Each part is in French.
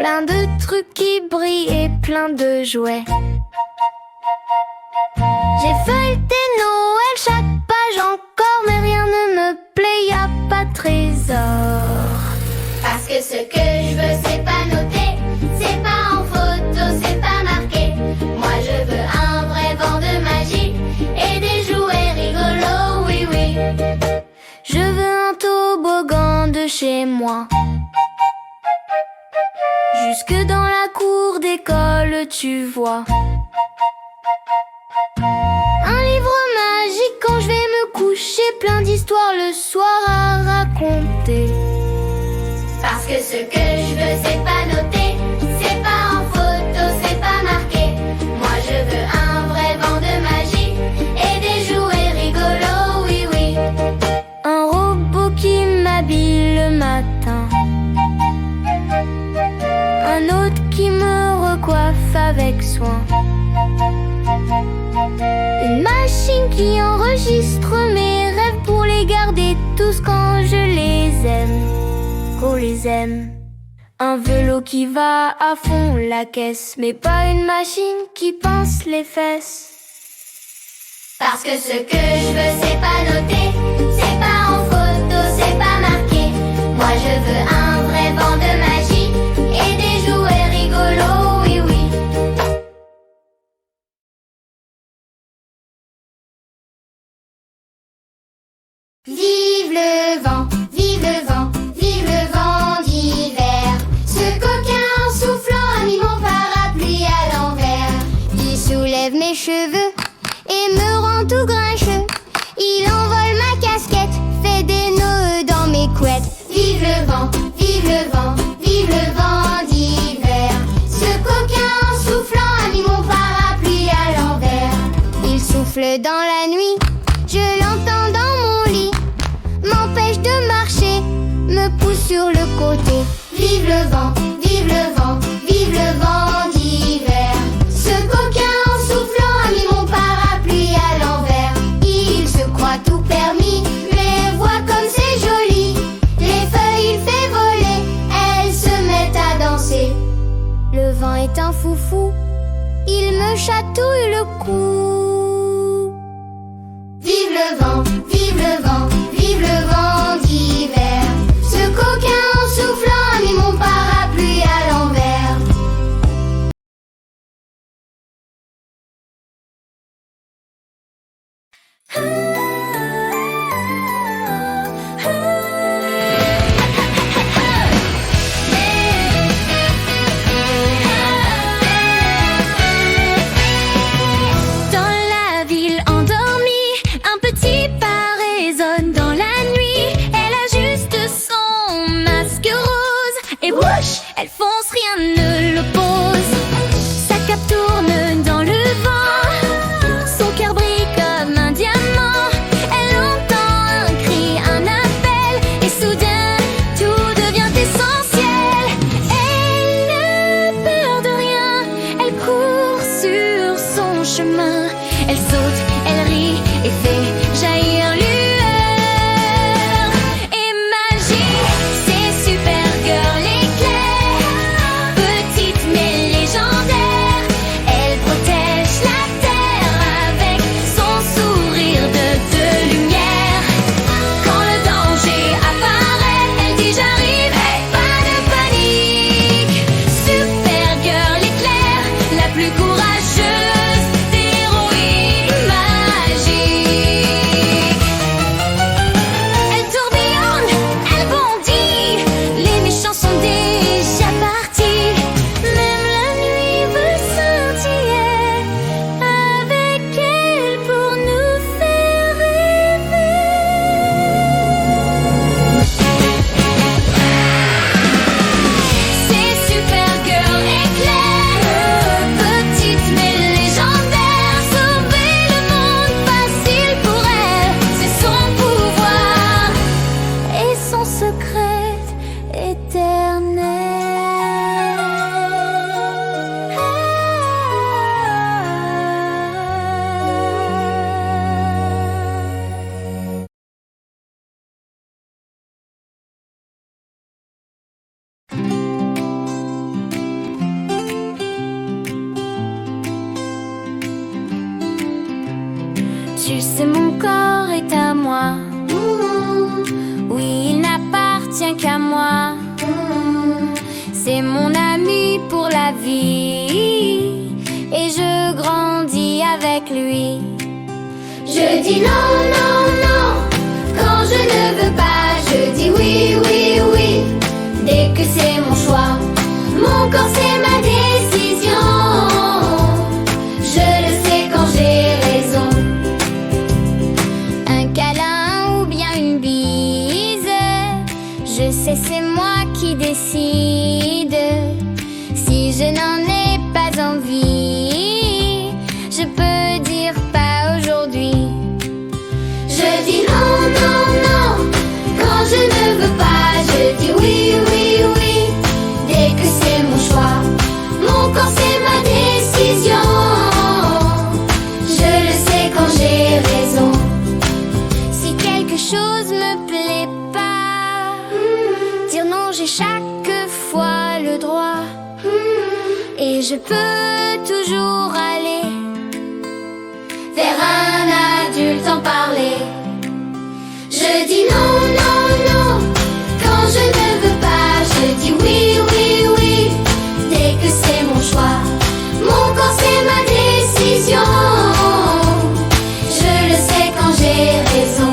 Plein de trucs qui brillent et plein de jouets. J'ai feuilleté Noël, chaque page encore, mais rien ne me plaît, y a pas de trésor. Parce que ce que je veux c'est pas noté, c'est pas en photo, c'est pas marqué. Moi je veux un vrai vent de magie et des jouets rigolos, oui oui. Je veux un toboggan de chez moi. Jusque dans la cour d'école tu vois. Un livre magique quand je vais me coucher, plein d'histoires le soir à raconter. Parce que ce que je veux c'est pas noté, c'est pas en photo, c'est pas marqué. Moi je veux un vrai vent de magie et des jouets rigolos, oui oui. Un robot qui m'habille le matin, un autre qui me recoiffe avec soin, une machine qui enregistre mes rêves pour les garder tous quand je les aime. Qu'on les aime. Un vélo qui va à fond la caisse, mais pas une machine qui pince les fesses. Parce que ce que je veux c'est pas noté, c'est pas en photo, c'est pas marqué. Moi je veux un vrai vent de magie et des jouets rigolos, oui oui. Vive le vent, vive le vent, vive le vent d'hiver. Ce coquin en soufflant a mis mon parapluie à l'envers. Il soulève mes cheveux et me rend tout grincheux. Il envole ma casquette, fait des nœuds dans mes couettes. Vive le vent, vive le vent, vive le vent d'hiver. Ce coquin en soufflant a mis mon parapluie à l'envers. Il souffle dans la nuit, je l'entends dans mon lit, m'empêche de marcher, me pousse sur le côté. Vive le vent, vive le vent, vive le vent d'hiver. Ce coquin en soufflant a mis mon parapluie à l'envers. Il se croit tout permis, mais vois comme c'est joli. Les feuilles il fait voler, elles se mettent à danser. Le vent est un foufou, il me chatouille le cou. Vive le vent, vive le vent, vive le vent d'hiver. Ce coquin en soufflant a mis mon parapluie à l'envers. Juste mon corps est à moi. Oui, il n'appartient qu'à moi. C'est mon ami pour la vie et je grandis avec lui. Je dis non, non, non quand je ne veux pas. Je dis oui, oui, oui dès que c'est mon choix. Mon corps c'est ma décision. Je le sais quand j'ai raison. Un câlin ou bien une bise, je sais c'est moi qui décide. Si je n'en ai pas envie, je peux dire pas aujourd'hui. Je dis non, non, non quand je ne veux pas. Je dis oui, oui, oui dès que c'est mon choix. Mon corps c'est ma décision. Je le sais quand j'ai raison. Si quelque chose me plaît pas, dire non j'ai chaque fois le droit. Et je peux toujours aller vers un adulte en parler. Je dis non, non, non quand je ne veux pas. Je dis oui, oui, oui dès que c'est mon choix. Mon corps c'est ma décision. Je le sais quand j'ai raison.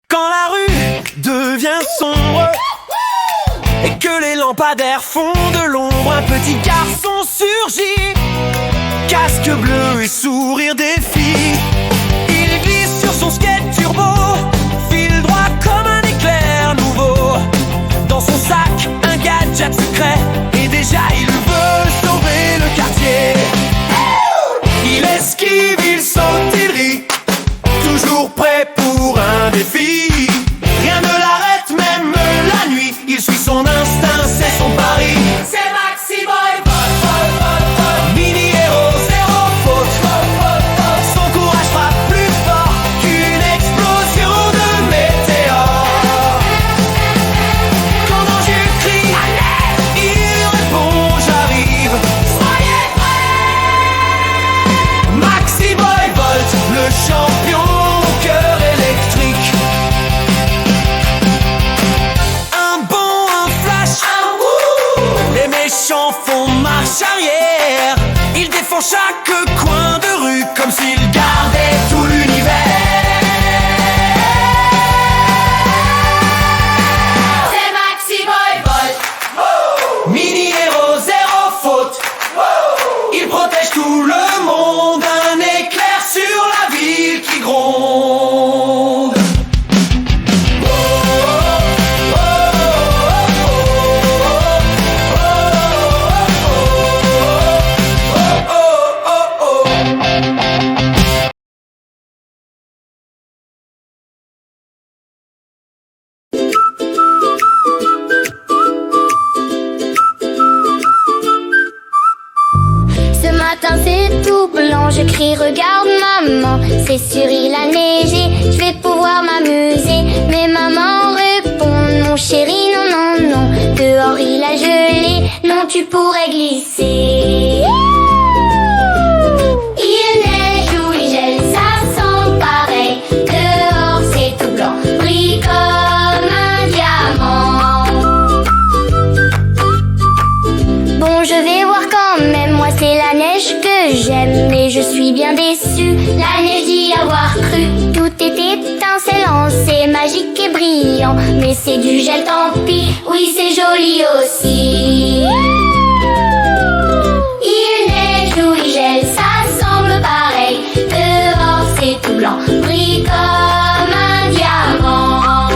Quand la rue devient sombre et que les lampadaires font de l'ombre, un petit garçon surgit, casque bleu et sourire des filles. Il glisse sur son skate turbo, file droit comme un éclair nouveau. Dans son sac, un gadget secret, et déjà il veut sauver le quartier. Il esquive, il saute, il rit, toujours prêt pour un défi. Rien ne l'arrête, même la nuit. Il suit son instinct, c'est son pari. C'est Maxi Boy, mini-héros, zéro faute. Son courage frappe plus fort qu'une explosion de météores. Quand danger crie, il répond j'arrive. Soyez prêts. Maxi Boy Volt, le champion au cœur électrique. Un bond, un flash, un wouh. Les méchants font marche arrière. Il défend chaque coin de rue comme s'il gardait tout l'univers. C'est Maxi Boy Volt. Mini-héros, zéro faute. Il protège tout le monde. Un éclair sur la ville qui gronde. Ce matin c'est tout blanc, je crie regarde maman. C'est sûr il a neigé, je vais pouvoir m'amuser. Mais maman répond non chérie non non non. Dehors il a gelé, non tu pourrais glisser. Il neige ou il gèle, ça sent pareil. Dehors c'est tout blanc, brille comme un diamant. Bon je vais voir quand même, moi c'est la neige que j'aime. Mais je suis bien déçue, La neige d'y avoir cru. tout est étincelant, c'est magique et brillant. Mais c'est du gel tant pis, Oui c'est joli aussi. Il neige ou il gèle, ça semble pareil. Dehors c'est tout blanc, brille comme un diamant.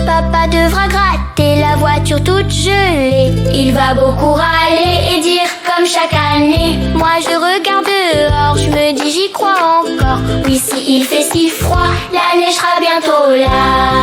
Papa devra gratter la voiture toute gelée. Il va beaucoup râler et dire comme chaque année. Moi je regarde dehors, je me dis j'y crois encore. Oui si il fait si froid, la neige sera bientôt là.